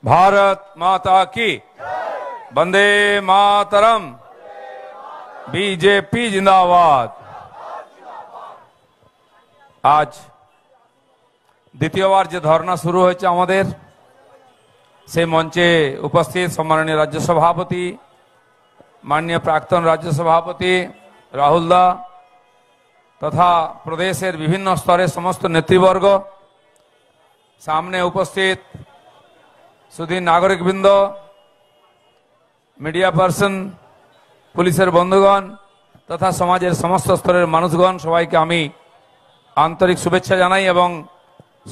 भारत माता की वंदे मातरम बीजेपी जिंदाबाद। आज द्वितीयবার যে ধর্ণা শুরু হয়েছে আমাদের সেই মঞ্চে উপস্থিত সম্মাননীয় রাজ্য সভাপতি माननीय प्राक्तन राज्य सभापति राहुल दा तथा प्रदेशेर विभिन्न स्तरे समस्त नेतृवर्ग सामने उपस्थित सुधी नागरिकबृंद मीडिया पार्सन पुलिसेर बंधुगण तथा समाजेर समस्त स्तरेर मानुषगण सबाइके आमी आंतरिक शुभेच्छा जानाई एवं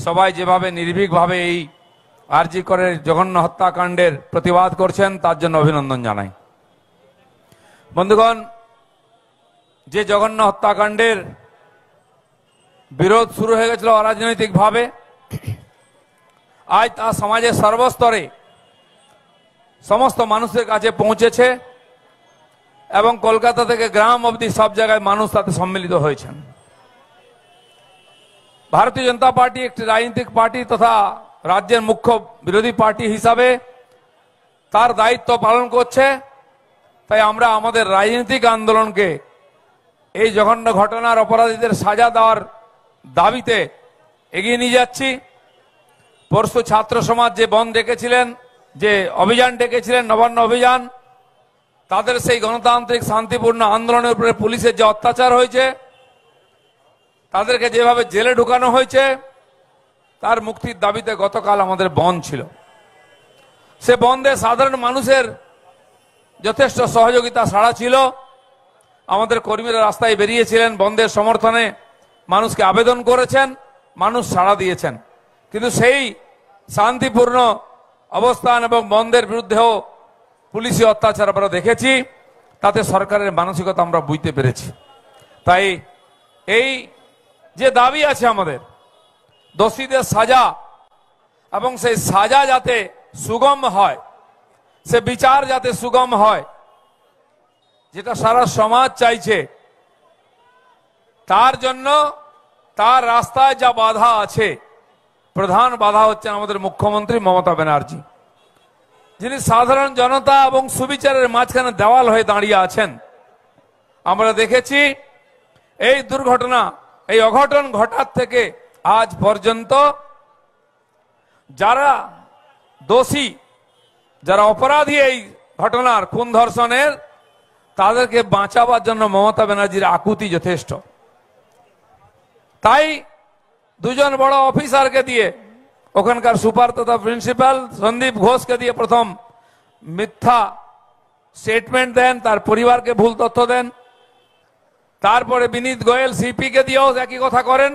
सबाई जेभावे निर्भीकभावे एई आरजी करेर जघन्य हत्याकांडेर प्रतिबाद करछेन तार जन्य अभिनंदन जानाई। बंधुगण जे जघन्य हत्याकांडेर विरोध शुरू हो गेछिलो अराजनैतिक भावे आज ता समाजेर सर्वस्तरे समस्त मानुषेर काछे पौंछेछे एवं कलकाता थेके ग्राम अब्दि सब जायगाय मानुष ताते सम्मिलित हयेछेन। भारतीय जनता पार्टी एकटी राजनीतिक पार्टी तथा राज्येर मुख्य विरोधी पार्टी हिसाबे तार दायित्व पालन करछे। তাই আমরা আমাদের রাজনৈতিক আন্দোলনকে এই জঘন্য ঘটনার অপরাধীদের সাজা দেওয়ার দাবিতে এগিয়ে নিয়ে যাচ্ছি। পরশু ছাত্র সমাজ যে বন্ধ ডেকেছিলেন, যে অভিযান ডেকেছিলেন নবান্ন অভিযান, তাদের সেই গণতান্ত্রিক শান্তিপূর্ণ আন্দোলনের উপরে পুলিশের যে অত্যাচার হয়েছে, তাদেরকে যেভাবে জেলে ঢুকানো হয়েছে, তার মুক্তির দাবিতে গতকাল আমাদের বন্ধ ছিল। সে বন্ধে সাধারণ মানুষের যথেষ্ট সহযোগিতা সাড়া ছিল। আমাদের কর্মীরা রাস্তায় বেরিয়েছিলেন, বন্ধের সমর্থনে মানুষকে আবেদন করেছেন, মানুষ সাড়া দিয়েছেন। কিন্তু সেই শান্তিপূর্ণ অবস্থান এবং বন্ধের বিরুদ্ধেও পুলিশি অত্যাচার আমরা দেখেছি, তাতে সরকারের মানসিকতা আমরা বুঝতে পেরেছি। তাই এই যে দাবি আছে আমাদের দোষীদের সাজা এবং সেই সাজা যাতে সুগম হয়, সে বিচার যাতে সুগম হয়, যেটা সারা সমাজ চাইছে, তার জন্য তার রাস্তায় যা বাধা আছে, প্রধান বাধা হচ্ছে আমাদের মুখ্যমন্ত্রী মমতা ব্যানার্জি, যিনি সাধারণ জনতা এবং সুবিচারের মাঝখানে দেওয়াল হয়ে দাঁড়িয়ে আছেন। আমরা দেখেছি এই দুর্ঘটনা, এই অঘটন ঘটার থেকে আজ পর্যন্ত যারা দোষী, যারা অপরাধী এই ঘটনার খুন ধর্ষণের, তাদেরকে বাঁচাবার জন্য মমতা ব্যানার্জির আকুতি যথেষ্ট। তাই দুজন বড় অফিসারকে দিয়ে, ওখানকার সুপার তথা প্রিন্সিপাল সন্দীপ ঘোষকে দিয়ে প্রথম মিথ্যা স্টেটমেন্ট দেন, তার পরিবারকে ভুল তথ্য দেন। তারপরে বিনীত গোয়েল সিপিকে দিয়েও একই কথা করেন।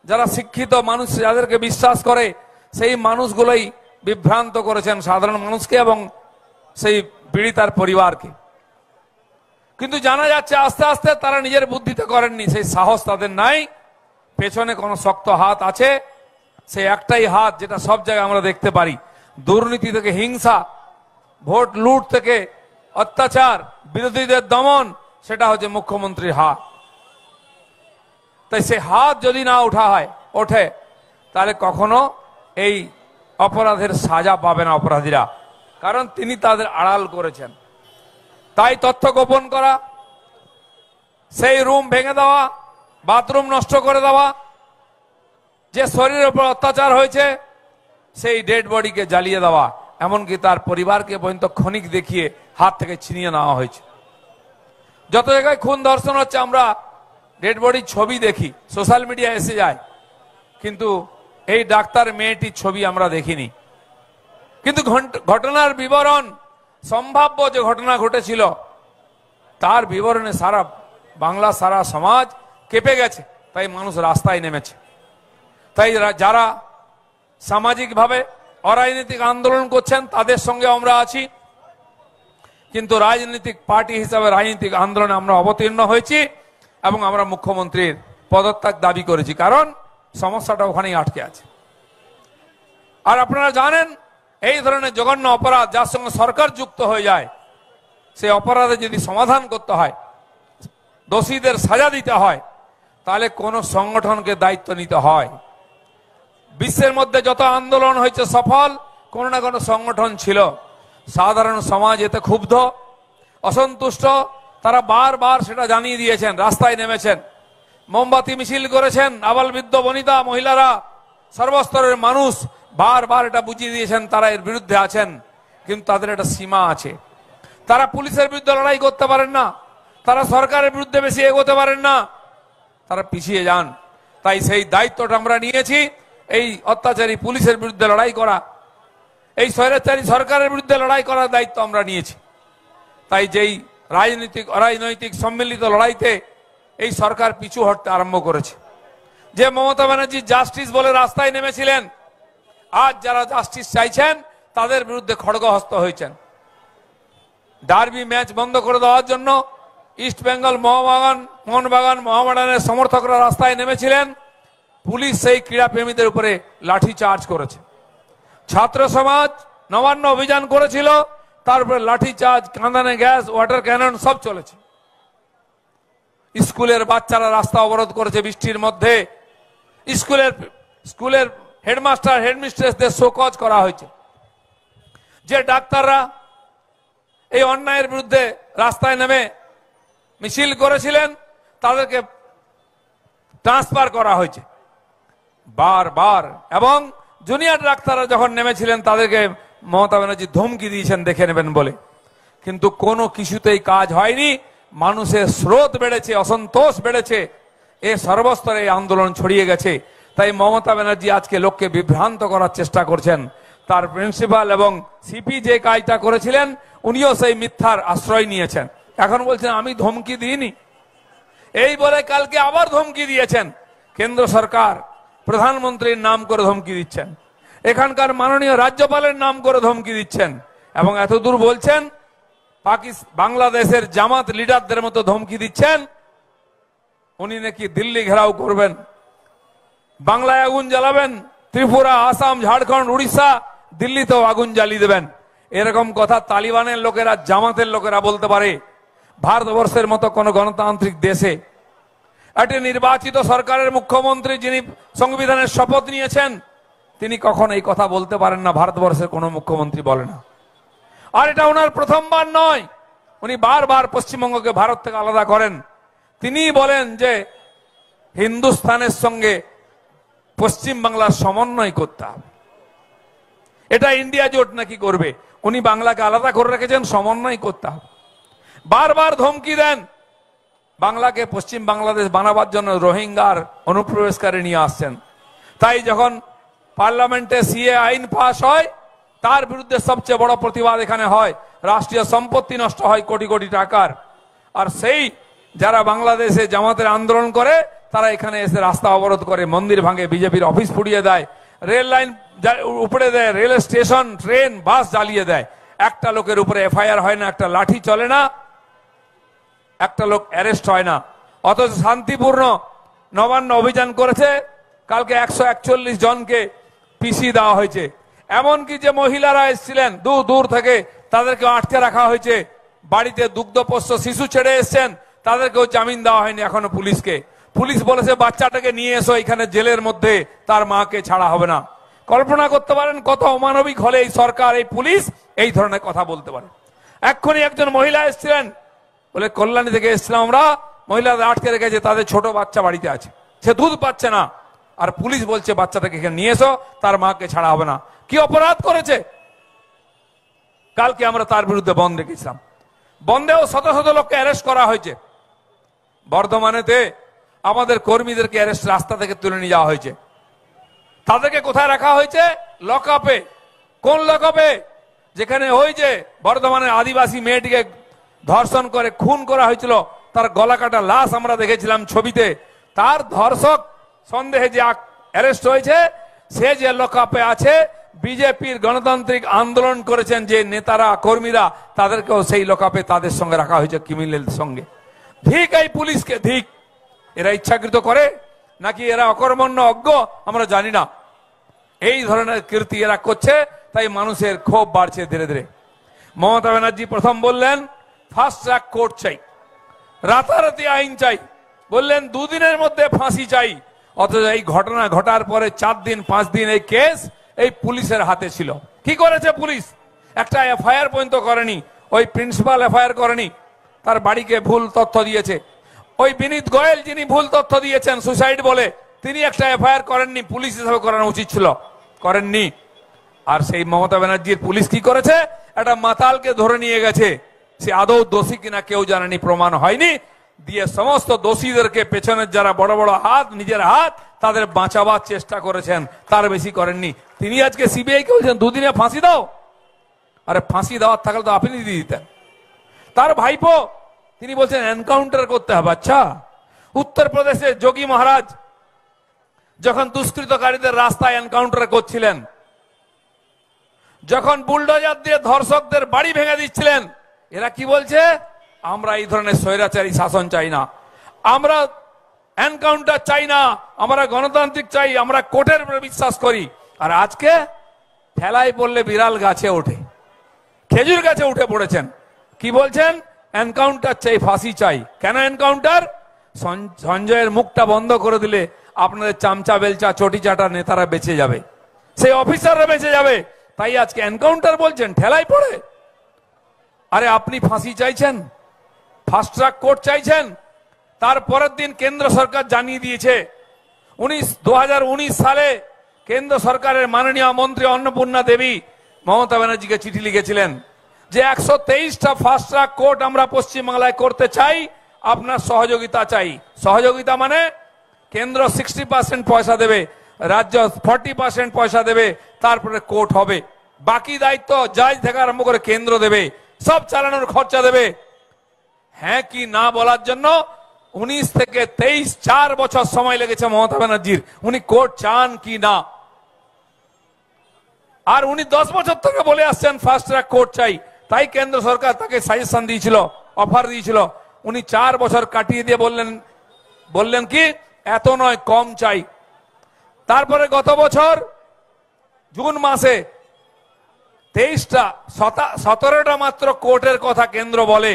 যারা শিক্ষিত মানুষ, যাদেরকে বিশ্বাস করে, সেই মানুষগুলোই বিভ্রান্ত করেছেন সাধারণ মানুষকে এবং সেই পীড়িতার পরিবারকে। কিন্তু জানা যাচ্ছে আস্তে আস্তে তারা নিজের বুদ্ধিতে করেননি, সেই সাহস তাদের নাই। পেছনে কোনো শক্ত হাত আছে, সেই একটাই হাত যেটা সব জায়গায় আমরা দেখতে পারি। দুর্নীতি থেকে হিংসা, ভোট লুট থেকে অত্যাচার, বিরোধীদের দমন, সেটা হচ্ছে মুখ্যমন্ত্রীর হাত। তাই সেই হাত যদি না ওঠে তাহলে কখনো এই অপরাধের সাজা পাবে না অপরাধীরা, কারণ তিনি তাদের আড়াল করেছেন। তাই তথ্য গোপন করা, সেই রুম ভেঙে দেওয়া, বাথরুম নষ্ট করে দেওয়া, যে শরীরের উপর অত্যাচার হয়েছে সেই ডেড বডিকে জ্বালিয়ে দেওয়া, এমনকি তার পরিবারকে পর্যন্ত ক্ষণিক দেখিয়ে হাত থেকে ছিনিয়ে নেওয়া হয়েছে। যত জায়গায় খুন ধর্ষণ হচ্ছে আমরা ডেড বডির ছবি দেখি, সোশ্যাল মিডিয়া এসে যায়, কিন্তু এই ডাক্তার মেয়েটির ছবি আমরা দেখিনি। কিন্তু ঘটনার বিবরণ, সম্ভাব্য যে ঘটনা ঘটেছিল তার বিবরণে সারা বাংলা, সারা সমাজ কেঁপে গেছে। তাই মানুষ রাস্তায় নেমেছে। তাই যারা সামাজিকভাবে অরাজনৈতিক আন্দোলন করছেন তাদের সঙ্গে আমরা আছি, কিন্তু রাজনৈতিক পার্টি হিসাবে রাজনৈতিক আন্দোলনে আমরা অবতীর্ণ হয়েছি এবং আমরা মুখ্যমন্ত্রীর পদত্যাগ দাবি করেছি, কারণ সমস্যাটা ওখানেই আটকে আছে। আর আপনারা জানেন এই ধরনের জঘন্য অপরাধ যার সঙ্গে সরকার যুক্ত হয়ে যায়, সেই অপরাধে যদি সমাধান করতে হয়, দোষীদের সাজা দিতে হয়, তাহলে কোন সংগঠনকে দায়িত্ব নিতে হয়। বিশ্বের মধ্যে যত আন্দোলন হয়েছে সফল, কোনো না কোনো সংগঠন ছিল, সাধারণ সমাজ এতে ক্ষুব্ধ, অসন্তুষ্ট। তারা বারবার সেটা জানিয়ে দিয়েছেন, রাস্তায় নেমেছেন, মোমবাতি মিছিল করেছেন, আবাল বৃদ্ধ বনিতা মহিলারা, সর্বস্তরের মানুষ বারবার এটা বুঝিয়ে দিয়েছেন তারা এর বিরুদ্ধে আছেন। কিন্তু তাদের একটা সীমা আছে, তারা পুলিশের বিরুদ্ধে লড়াই করতে পারেন না, তারা সরকারের বিরুদ্ধে বেশি এগোতে পারেন না, তারা পিছিয়ে যান। তাই সেই দায়িত্বটা আমরা নিয়েছি, এই অত্যাচারী পুলিশের বিরুদ্ধে লড়াই করা, এই স্বৈরাচারী সরকারের বিরুদ্ধে লড়াই করার দায়িত্ব আমরা নিয়েছি। তাই যেই রাজনৈতিক অরাজনৈতিক সম্মিলিত লড়াইতে এই সরকার পিছু হটতে আরম্ভ করেছে। যে মমতা ব্যানার্জি জাস্টিস বলে রাস্তায় নেমেছিলেন, আজ যারা জাস্টিস চাইছেন তাদের বিরুদ্ধে খড়গহস্ত হয়েছেন। ডার্বি ম্যাচ বন্ধ করে দেওয়ার জন্য ইস্ট বেঙ্গল মোহনবাগান মোহামেডানের সমর্থকরা রাস্তায় নেমেছিলেন, পুলিশ সেই ক্রীড়াপ্রেমীদের উপরে লাঠি চার্জ করেছে। ছাত্র সমাজ নবান্ন অভিযান করেছিল, তারপরে লাঠি চার্জ, কাঁদানে গ্যাস, ওয়াটার ক্যানন সব চলেছে। স্কুলের বাচ্চারা রাস্তা অবরোধ করেছে বৃষ্টির মধ্যে, স্কুলের হেডমাস্টার হেডমিস্ট্রেসদের শোকজ করা হয়েছে। যে ডাক্তাররা এই অন্যায়ের বিরুদ্ধে রাস্তায় নেমে মিছিল করেছিলেন তাদেরকে ট্রান্সফার করা হয়েছে বারবার। এবং জুনিয়র ডাক্তাররা যখন নেমেছিলেন তাদেরকে মমতা ব্যানার্জি ধমকি দিয়েছেন দেখে নেবেন বলে, কিন্তু কোনো কিছুতেই কাজ হয়নি। মানুষের স্রোত বেড়েছে, অসন্তোষ বেড়েছে, এ সর্বস্তরে আন্দোলন ছড়িয়ে গেছে। তাই মমতা ব্যানার্জি আজকে লোককে বিভ্রান্ত করার চেষ্টা করছেন। তার প্রিন্সিপাল এবং সিপি যে কাজটা করেছিলেন উনিও সেই মিথ্যার আশ্রয় নিয়েছেন। এখন বলছেন আমি ধমকি দিইনি, এই বলে কালকে আবার ধমকি দিয়েছেন। কেন্দ্র সরকার প্রধানমন্ত্রীর নাম করে ধমকি দিচ্ছেন, এখানকার মাননীয় রাজ্যপালের নাম করে ধমকি দিচ্ছেন, এবং এতদূর বলছেন বাংলাদেশের জামাত লিডারদের মতো ধমকি দিচ্ছেন। উনি নাকি দিল্লি ঘেরাও করবেন, বাংলায় আগুন জ্বালাবেন, ত্রিপুরা, আসাম, ঝাড়খণ্ড, উড়িষ্যা, দিল্লিতেও আগুন জ্বালিয়ে দেবেন। এরকম কথা তালিবানের লোকেরা, জামাতের লোকেরা বলতে পারে? ভারতবর্ষের মতো কোন গণতান্ত্রিক দেশে একটি নির্বাচিত সরকারের মুখ্যমন্ত্রী যিনি সংবিধানের শপথ নিয়েছেন তিনি কখন এই কথা বলতে পারেন না? ভারতবর্ষের কোন মুখ্যমন্ত্রী বলে না। আর এটা ওনার প্রথমবার নয়, উনি বারবার পশ্চিমবঙ্গকে ভারত থেকে আলাদা করেন। তিনি বলেন যে হিন্দুস্তানের সঙ্গে পশ্চিম বাংলার সমন্বয় করতে হবে। এটা ইন্ডিয়া জোট নাকি করবে? উনি বাংলাকে আলাদা করে রেখেছেন, সমন্বয় করতে হবে। বারবার ধমকি দেন, বাংলাকে পশ্চিম বাংলাদেশ বানাবার জন্য রোহিঙ্গার অনুপ্রবেশকারী নিয়ে আসছেন। তাই যখন পার্লামেন্টে সিএ আইন পাস হয় তার বিরুদ্ধে সবচেয়ে বড় প্রতিবাদ এখানে হয়, রাষ্ট্রীয় সম্পত্তি নষ্ট হয় কোটি কোটি টাকার। আর সেই যারা বাংলাদেশে জামাতের আন্দোলন করে তারা এখানে এসে রাস্তা অবরোধ করে, মন্দির ভাঙে, বিজেপির অফিস পুড়িয়ে দেয়, রেল লাইন উপড়ে দেয়, রেল স্টেশন, ট্রেন, বাস জ্বালিয়ে দেয়। একটা লোকের উপরে এফআইআর হয় না, একটা লাঠি চলে না, একটা লোক অ্যারেস্ট হয় না। অথচ শান্তিপূর্ণ নবান্ন অভিযান করেছে, কালকে 141 জনকে পিসি দেওয়া হয়েছে। এমনকি যে মহিলারা এসেছিলেন দূর দূর থেকে তাদেরকে আটকে রাখা হয়েছে, বাড়িতে দুগ্ধপোষ্য শিশু ছেড়ে এসছেন তাদেরকেও জামিন দেওয়া হয়নি এখনো পুলিশকে। পুলিশ বলেছে বাচ্চাটাকে নিয়ে এসো এখানে জেলের মধ্যে, তার মাকে ছাড়া হবে না। কল্পনা করতে পারেন কত অমানবিক হলে এই সরকার, এই পুলিশ এই ধরনের কথা বলতে পারে। এক্ষুনি একজন মহিলা এসেছিলেন, বলে কল্যাণী থেকে এসেছিলাম আমরা, মহিলাদের আটকে রেখেছে, তাদের ছোট বাচ্চা বাড়িতে আছে, সে দুধ পাচ্ছে না, আর পুলিশ বলছে বাচ্চাটাকে এখানে নিয়ে এসো, তার মাকে ছাড়া হবে না। কি অপরাধ করেছে? কালকে আমরা তার বিরুদ্ধে বন্ধ রেখেছিলাম। বন্ধেও শত শত লোককে অ্যারেস্ট করা হয়েছে। বর্ধমানেতে আমাদের কর্মীদেরকে অ্যারেস্ট রাস্তা থেকে তুলে নিয়ে যাওয়া হয়েছে। তাদেরকে কোথায় রাখা হয়েছে? লকআপে। কোন লকআপে? যেখানে ওই যে বর্ধমানের আদিবাসী মেয়েটিকে ধর্ষণ করে খুন করা হয়েছিল, তার গলা কাটা লাশ আমরা দেখেছিলাম ছবিতে। তার ধর্ষক সন্দেহে যে অ্যারেস্ট হয়েছে, সে যে লকআপে আছে, বিজেপির গণতান্ত্রিক আন্দোলন করেছেন যে নেতারা, কর্মীরা, তাদেরকেও সেই লকআপে তাদের সঙ্গে রাখা হয়েছে, ক্রিমিনালদের সঙ্গে। ঠিক এই পুলিশকে ঠিক। এরা ইচ্ছাকৃত করে নাকি এরা অকর্মণ্য অজ্ঞ আমরা জানি না। এই ধরনের কীর্তি এরা করছে, তাই মানুষের ক্ষোভ বাড়ছে ধীরে ধীরে। মমতা ব্যানার্জি প্রথম বললেন ফাস্ট ট্র্যাক কোর্ট চাই, রাতারাতি আইন চাই, বললেন দুদিনের মধ্যে ফাঁসি চাই। অথচ এই ঘটনা ঘটার পরে 4 দিন 5 দিন এই কেস এই পুলিশের হাতে ছিল। কি করেছে পুলিশ? একটা এফআইআর পর্যন্ত করেনি। ওই প্রিন্সিপাল এফআইআর করেনি, তার বাড়িকে ভুল তথ্য দিয়েছে। ওই বিনীত গোয়েল যিনি ভুল তথ্য দিয়েছেন সুসাইড বলে, তিনি একটা এফআইআর করেননি, পুলিশ হিসাবে করানো উচিত ছিল, করেননি। আর সেই মমতা ব্যানার্জির পুলিশ কি করেছে? একটা মাতালকে ধরে নিয়ে গেছে, সে আদৌ দোষী কিনা কেউ জানেনি, প্রমাণ হয়নি, দিয়ে সমস্ত দোষীদেরকে পেছনের যারা বড় বড় হাত, নিজের হাত, তাদের বাঁচাবার চেষ্টা করেছেন, তার বেশি করেননি। তিনি আজকে সিবিআই কে বলছেন দুদিনে ফাঁসি দাও। আরে ফাঁসি দেওয়ার থাকলে তো আপনি দিয়ে দিতেন। তার ভাইপো তিনি বলছেন এনকাউন্টার করতে হবে। আচ্ছা, উত্তরপ্রদেশে যোগী মহারাজ যখন দুষ্কৃতকারীদের রাস্তায় এনকাউন্টার করছিলেন, যখন বুলডোজার দিয়ে ধর্ষকদের বাড়ি ভেঙে দিচ্ছিলেন, এরা কি বলছে? আমরা এই ধরনের স্বৈরাচারী শাসন চাই না, আমরা এনকাউন্টার চাই না, আমরা গণতান্ত্রিক চাই, আমরা কোর্টের উপরে বিশ্বাস করি। আর আজকে ঠেলায় পড়লে বিড়াল গাছে ওঠে, খেজুর গাছে উঠে পড়েছেন। কি বলছেন? এনকাউন্টার চাই, ফাঁসি চাই। কেন এনকাউন্টার? সঞ্জয়ের মুখটা বন্ধ করে দিলে আপনাদের চামচা বেলচা চটি চাটা নেতারা বেঁচে যাবে, সেই অফিসাররা বেঁচে যাবে। তাই আজকে এনকাউন্টার বলছেন, ঠেলায় পড়ে। আরে আপনি ফাঁসি চাইছেন, ফাস্ট ট্র্যাক কোর্ট চাইছেন। তারপরের দিন কেন্দ্র সরকার জানিয়ে দিয়েছে 2019 সালে কেন্দ্র সরকারের মাননীয় মন্ত্রী অন্নপূর্ণা দেবী মমতা ব্যানার্জিকে চিঠি লিখেছিলেন যে 123টা ফাস্ট ট্র্যাক কোর্ট আমরা পশ্চিমবাংলায় করতে চাই, আপনার সহযোগিতা চাই। সহযোগিতা মানে কেন্দ্র 60% পয়সা দেবে, রাজ্য 40% পয়সা দেবে, তারপরে কোর্ট হবে। বাকি দায়িত্ব জাজ থেকে আরম্ভ করে কেন্দ্র দেবে, সব চালানোর খরচা দেবে। হ্যাঁ কি না বলার জন্য 19 থেকে 23 4 বছর সময় লেগেছে মমতা ব্যানার্জির। উনি কোর্ট চান কি না, আর উনি 10 বছর থেকে বলে আসছেন ফাস্ট ট্র্যাক কোর্ট চাই। তাই কেন্দ্র সরকার তাকে সাজেশন দিয়েছিল, অফার দিয়েছিল। উনি 4 বছর কাটিয়ে দিয়ে বললেন কি এত নয়, কম চাই। তারপরে গত বছর জুন মাসে 17টা মাত্র কোর্টের কথা কেন্দ্র বলে,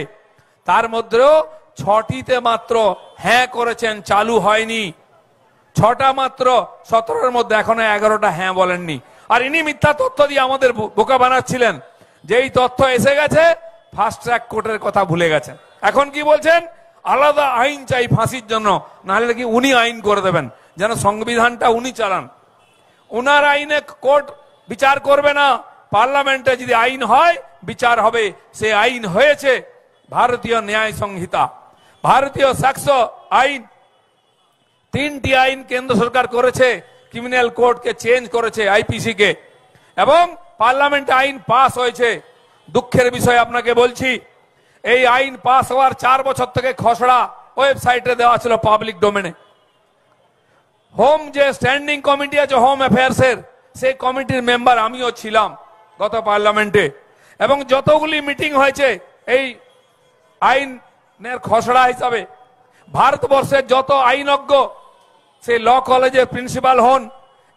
তার মধ্যেও 6টিতে মাত্র হ্যাঁ করেছেন, চালু হয়নি। 6টা মাত্র 17-এর মধ্যে, এখনো 11টা হ্যাঁ বলেননি। আর ইনি মিথ্যা তথ্য দিয়ে আমাদের বোকা বানাচ্ছিলেন যে এই তথ্য এসে গেছে, ফাস্ট ট্র্যাক কোর্টের কথা ভুলে গেছেন। এখন কি বলছেন? আলাদা আইন চাই ফাঁসির জন্য, নাহলে কি উনি আইন করে দেবেন, যেন সংবিধানটা উনি চালান। উনার আইনে কোর্ট বিচার করবে না, পার্লামেন্টে যদি আইন হয় বিচার হবে। সে আইন হয়েছে ভারতীয় ন্যায় সংহিতা, ভারতীয় সাক্ষ্য আইন। 3টি আইন কেন্দ্র সরকার করেছে, ক্রিমিনাল কোর্টকে চেঞ্জ করেছে, আইপিসি কে, এবং পার্লামেন্টে আইন পাস হয়েছে। দুঃখের বিষয় আপনাকে বলছি, এই আইন পাস হওয়ার 4 বছর থেকে খসড়া ওয়েবসাইটে দেওয়া ছিল পাবলিক ডোমেনে। হোম যে স্ট্যান্ডিং কমিটি আছে হোম অ্যাফেয়ার্সের, সেই কমিটির মেম্বার আমিও ছিলাম গত পার্লামেন্টে, এবং যতগুলি মিটিং হয়েছে এই আইনের খসড়া হিসাবে, ভারতবর্ষের যত আইনজ্ঞ, সে ল কলেজের প্রিন্সিপাল হন,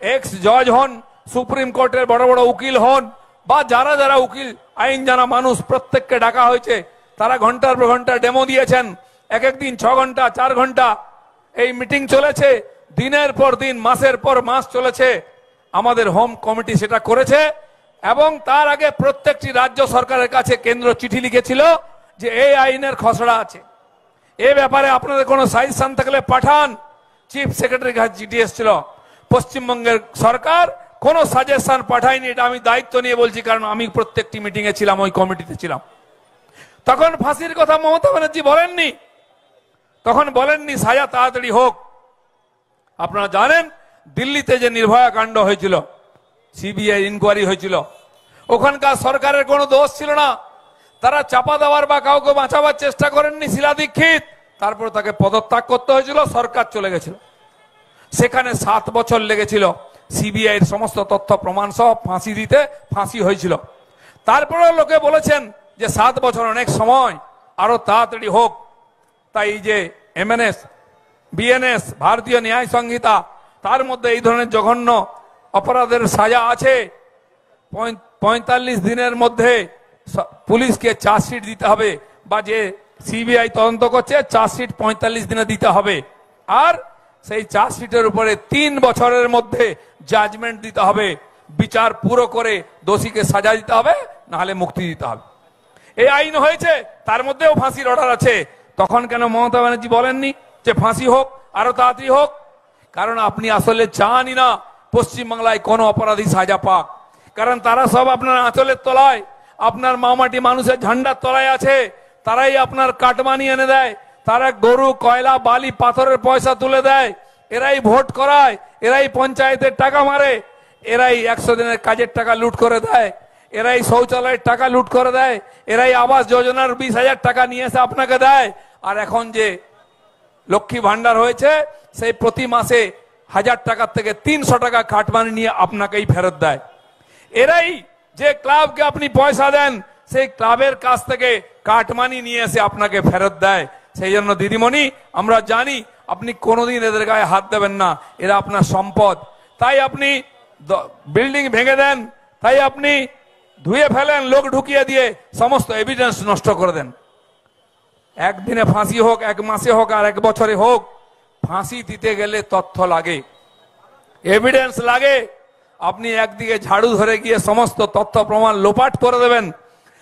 এক্স জজ হন, সুপ্রিম কোর্টের বড় বড় উকিল হন, বা যারা যারা উকিল আইন জানা মানুষ, প্রত্যেককে ডাকা হয়েছে। তারা ঘন্টার পর ঘন্টা ডেমো দিয়েছেন। এক একদিন 6 ঘন্টা 4 ঘন্টা এই মিটিং চলেছে, দিনের পর দিন, মাসের পর মাস চলেছে। আমাদের হোম কমিটি সেটা করেছে, এবং তার আগে প্রত্যেকটি রাজ্য সরকারের কাছে কেন্দ্র চিঠি লিখেছিল যে এই আইনের খসড়া আছে, এ ব্যাপারে আপনাদের কোনো সাজেশন থাকলে পাঠান। চিফ সেক্রেটারির কাছে চিঠি এসেছিল। পশ্চিমবঙ্গের সরকার কোনো সাজেশন পাঠায়নি, এটা আমি দায়িত্ব নিয়ে বলছি, কারণ আমি প্রত্যেকটি মিটিং এ ছিলাম, ওই কমিটিতে ছিলাম। তখন ফাঁসির কথা মমতা ব্যানার্জি বলেননি, তখন বলেননি সাজা তাড়াতাড়ি হোক। আপনারা জানেন দিল্লিতে যে নির্ভয়া কাণ্ড হয়েছিল, সিবিআই ইনকোয়ারি হয়েছিল, ওখানকার সরকারের কোনো দোষ ছিল না। তারা চাপা দেওয়ার বা কাউকে বাঁচাবার চেষ্টা করেননি। শিলা দীক্ষিত, তারপর তাকে পদত্যাগ করতে হয়েছিল, সরকার চলে গেছিল। সেখানে 7 বছর লেগেছিল সিবিআই এর সমস্ত তথ্য প্রমাণ সহ ফাঁসি দিতে। ফাঁসি হয়েছিল। তারপরেও লোকে বলেছেন যে 7 বছর অনেক সময়, আরো তাড়াতাড়ি হোক। তাই যে এমএনএস, বিএনএস, ভারতীয় ন্যায় সংহিতা, তার মধ্যে এই ধরনের জঘন্য অপরাধের সাজা আছে। 45 দিনের মধ্যে পুলিশকে চার্জশিট দিতে হবে, বা যে সিবিআই তদন্ত করছে চার্জশিট 45 দিনে দিতে হবে। আর সেই চার্জশিটের উপরে 3 বছরের মধ্যে জাজমেন্ট দিতে হবে। বিচার পুরো করে দোষীকে সাজা দিতে হবে, না হলে মুক্তি দিতে হবে। এই আইন হয়েছে, তার মধ্যেও ফাঁসির অর্ডার আছে। তখন কেন মমতা ব্যানার্জি বলেননি যে ফাঁসি হোক, আরো তাড়াতাড়ি হোক? কারণ আপনি আসলে চানই না পশ্চিমবাংলায় কোনো অপরাধী সাজা পাক। কারণ তারা সব আপনার আঁচলের তলায়, আপনার মামাটি মানুষের ঝান্ডার তলায় আছে। তারাই আপনার কাটমানি এনে দেয়, তারা গরু, কয়লা, বালি, পাথরের পয়সা তুলে দেয়, এরাই ভোট করায়, এরাই পঞ্চায়েতের টাকা মারে, এরাই 100 দিনের কাজের টাকা লুট করে দেয়, এরাই শৌচালয়ের টাকা লুট করে দেয়, এরাই আবাস যোজনার 20,000 টাকা নিয়ে এসে আপনাকে দেয়। আর এখন যে লক্ষ্মী ভান্ডার হয়েছে, সেই প্রতি মাসে 1000 টাকার থেকে 300 টাকা কাটমানি নিয়ে আপনাকেই ফেরত দেয়। এরাই যে ক্লাবকে আপনি পয়সা দেন, সেই ক্লাবের কাছ থেকে কাটমানি নিয়ে এসে আপনাকে ফেরত দেয়। সেই জন্য দিদিমণি, আমরা জানি আপনি কোনোদিন এদের গায়ে হাত দেবেন না, এরা আপনার সম্পদ। তাই আপনি বিল্ডিং ভেঙে দেন, তাই আপনি ধুয়ে ফেলেন, লোক ঢুকিয়ে দিয়ে সমস্ত এভিডেন্স নষ্ট করে দেন। একদিনে ফাঁসি হোক, 1 মাসে হোক, আর 1 বছরে হোক, ফাঁসি দিতে গেলে তথ্য লাগে, এভিডেন্স লাগে। আপনি একদিকে ঝাড়ু ধরে গিয়ে সমস্ত তথ্য প্রমাণ লোপাট করে দেবেন,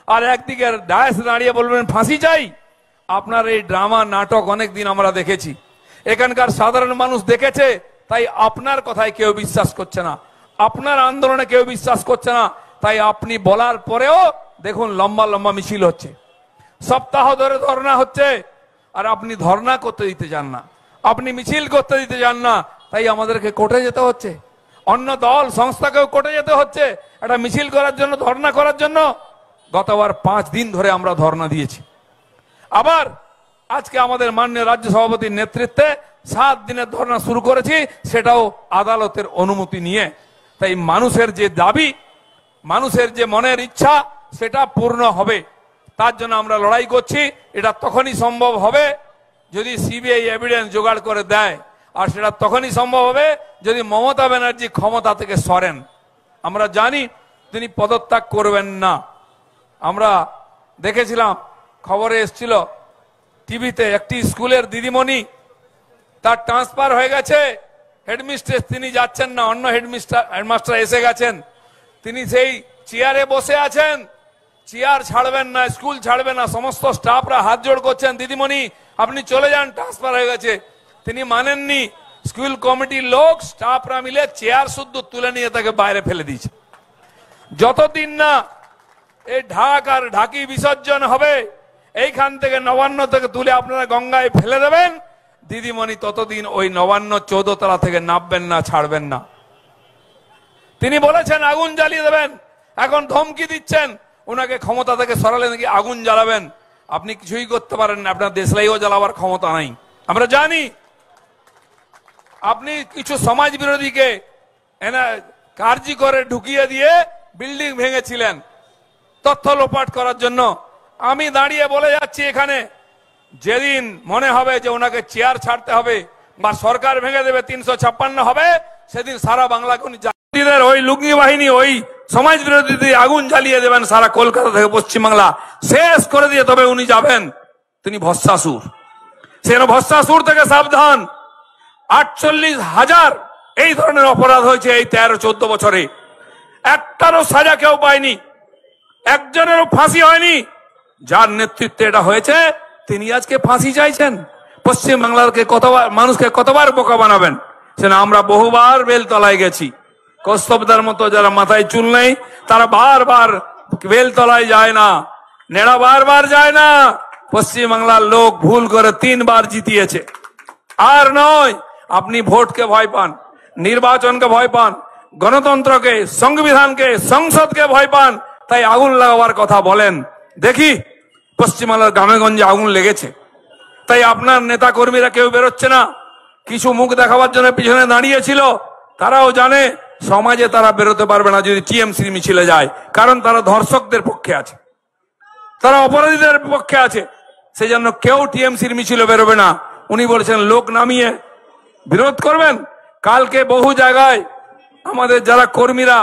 আর একদিকে ডায়াস দাঁড়িয়ে বলবেন ফাঁসি চাই। আপনার এই ড্রামা নাটক অনেকদিন আমরা দেখেছি, এখানকার সাধারণ মানুষ দেখেছে। তাই আপনার কথায় কেউ বিশ্বাস করছে না, আপনার আন্দোলনে কেউ বিশ্বাস করছে না। তাই আপনি বলার পরেও দেখুন লম্বা লম্বা মিছিল হচ্ছে, সপ্তাহ ধরে ধর্ণা হচ্ছে, আর আপনি ধর্ণা করতে দিতে চান না, আপনি মিছিল করতে দিতে চান না। তাই আমাদেরকে কোর্টে যেতে হচ্ছে, অন্য দল সংস্থাকেও কোর্টে যেতে হচ্ছে একটা মিছিল করার জন্য, ধর্ণা করার জন্য। গতবার 5 দিন ধরে আমরা ধর্ণা দিয়েছি। আবার আজকে আমাদের মাননীয় রাজ্য সভাপতির নেতৃত্বে 7 দিনের ধর্ণা শুরু করেছি, সেটাও আদালতের অনুমতি নিয়ে। তাই মানুষের যে দাবি, মানুষের যে মনের ইচ্ছা, সেটা পূর্ণ হবে। তার জন্য আমরা লড়াই করছি। এটা তখনই সম্ভব হবে যদি সিবিআই এভিডেন্স জোগাড় করে দেয়, আর সেটা তখনই সম্ভব হবে যদি মমতা ব্যানার্জি ক্ষমতা থেকে সরেন। আমরা জানি তিনি পদত্যাগ করবেন না। আমরা দেখেছিলাম, খবরে এসেছিল টিভিতে, একটি স্কুলের দিদিমণি, তার ট্রান্সফার হয়ে গেছে, হেডমিস্ট্রেস তিনি যাচ্ছেন না, অন্য হেডমাস্টার এসে গেছেন, তিনি সেই চেয়ারে বসে আছেন, চেয়ার ছাড়বেন না, স্কুল ছাড়বেন না। সমস্ত স্টাফরা হাত জোড় করছেন, দিদিমণি আপনি চলে যান, ট্রান্সফার হয়ে গেছে। তিনি মানেননি। স্কুল কমিটির লোক, স্টাফরা মিলে চেয়ার শুদ্ধ তুলে নিয়ে তাকে বাইরে ফেলে দিয়েছে। যতদিন না এই ঢাক আর ঢাকি বিসর্জন হবে, এইখান থেকে নবান্ন থেকে তুলে আপনারা গঙ্গায় ফেলে দেবেন, দিদিমণি ততদিন ওই নবান্ন 14 তলা থেকে নামবেন না, ছাড়বেন না। তিনি বলেছেন আগুন জ্বালিয়ে দেবেন, এখন ধমকি দিচ্ছেন ওনাকে ক্ষমতা থেকে সরালে নাকি আগুন জ্বালাবেন। আপনি কিছুই করতে পারেন না, আপনার দেশলাইও জ্বালাবার ক্ষমতা নাই। আমরা জানি আপনি কিছু সমাজ বিরোধীকে কার্যি করে ঢুকিয়ে দিয়ে বিল্ডিং ভেঙেছিলেন তথ্য লোপাট করার জন্য। আমি দাঁড়িয়ে বলে যাচ্ছি এখানে, যেদিন মনে হবে যে ওনাকে চেয়ার ছাড়তে হবে বা সরকার ভেঙে দেবে, 356 হবে, সেদিন সারা বাংলাকে উনি জাতিদের ওই লুঙ্গি বাহিনী, ওই সমাজ বিরোধী আগুন জ্বালিয়ে দেবেন সারা কলকাতা থেকে পশ্চিমবাংলা শেষ করে দিয়ে তবে উনি যাবেন। তিনি ভস্মাসুর, সে ভস্মাসুর থেকে সাবধান। 48,000 এই ধরনের অপরাধ হয়েছে এই 13-14 বছরে, একটারও সাজা কেউ পায়নি, একজনেরও ফাঁসি হয়নি। যার নেতৃত্বে এটা হয়েছে তিনি আজকে ফাঁসি চাইছেন। পশ্চিমবাংলার মানুষকে কতবার বোকা বানাবেন? সেটা আমরা বহুবার বেলতলায় গেছি, কস্তবদার মতো যারা মাথায় চুল নেই তারা বারবার বেলতলায় যায় না, নেড়া বারবার যায় না। পশ্চিমবাংলার লোক ভুল করে 3 বার জিতিয়েছে। আর নয়, আপনি ভোটকে ভয় পান, নির্বাচনকে ভয় পান, গণতন্ত্রকে, সংবিধানকে, সংসদকে ভয় পান, তাই আগুন লাগাবার কথা বলেন। দেখি পশ্চিমবাংলার গ্রামেগঞ্জে আগুন লেগেছে, তাই আপনার নেতা কর্মীরা কেউ বেরোচ্ছে না। কিছু মুখ দেখাবার জন্য পিছনে দাঁড়িয়েছিল, তারাও জানে সমাজে তারা বেরোতে পারবে না যদি টিএমসি মিছিলে যায়, কারণ তারা ধর্ষকদের পক্ষে আছে, তারা অপরাধীদের পক্ষে আছে। সেজন্য কেউ টিএমসির মিছিলে বেরোবে না। উনি বলেছেন লোক নামিয়ে বিরোধ করবেন। কালকে বহু জায়গায় আমাদের যারা কর্মীরা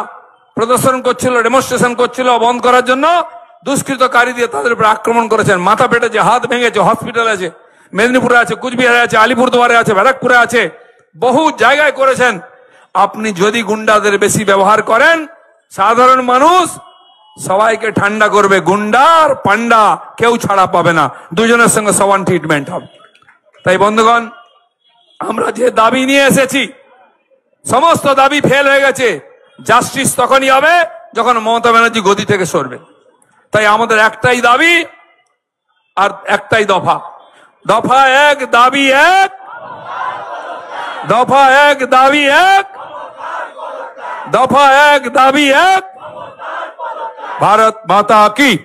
প্রদর্শন করছিল, ডেমনস্ট্রেশন করছিল বন্ধ করার জন্য, দুষ্কৃতকারী দিয়ে তাদের উপর আক্রমণ করেছেন, মাথা ফেটেছে, হাত ভেঙেছে, হসপিটালে আছে, মেদিনীপুরে আছে, কুচবিহারে আছে, আলিপুরদুয়ারে আছে, ব্যারাকপুরে আছে, বহু জায়গায় করেছেন। আপনি যদি গুন্ডাদের বেশি ব্যবহার করেন, সাধারণ মানুষ সবাইকে ঠান্ডা করবে, গুন্ডা আর পান্ডা কেউ ছাড়া পাবে না, দুজনের সঙ্গে সমান ট্রিটমেন্ট হবে। তাই বন্ধুগণ, আমরা যে দাবি নিয়ে এসেছি সমস্ত দাবি ফেল হয়ে গেছে। জাস্টিস তখনই হবে যখন মমতা ব্যানার্জি গদি থেকে সরবে। তাই আমাদের একটাই দাবি আর একটাই দফা। দফা এক, দাবি এক। দফা এক, দাবি এক। দফা এক, দাবি এক। ভারত মাতা কি।